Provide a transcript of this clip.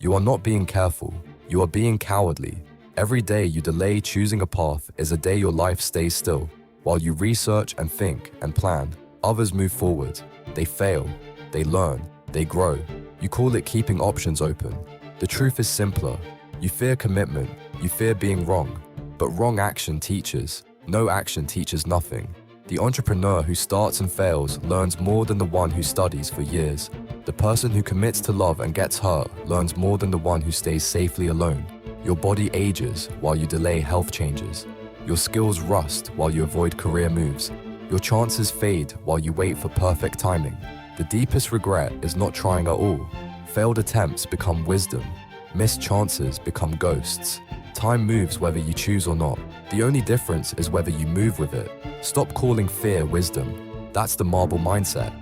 You are not being careful. You are being cowardly. Every day you delay choosing a path is a day your life stays still. While you research and think and plan, others move forward. They fail. They learn. They grow. You call it keeping options open. The truth is simpler. You fear commitment. You fear being wrong. But wrong action teaches. No action teaches nothing. The entrepreneur who starts and fails learns more than the one who studies for years. The person who commits to love and gets hurt learns more than the one who stays safely alone. Your body ages while you delay health changes. Your skills rust while you avoid career moves. Your chances fade while you wait for perfect timing. The deepest regret is not trying at all. Failed attempts become wisdom. Missed chances become ghosts. Time moves whether you choose or not. The only difference is whether you move with it. Stop calling fear wisdom. That's the marble mindset.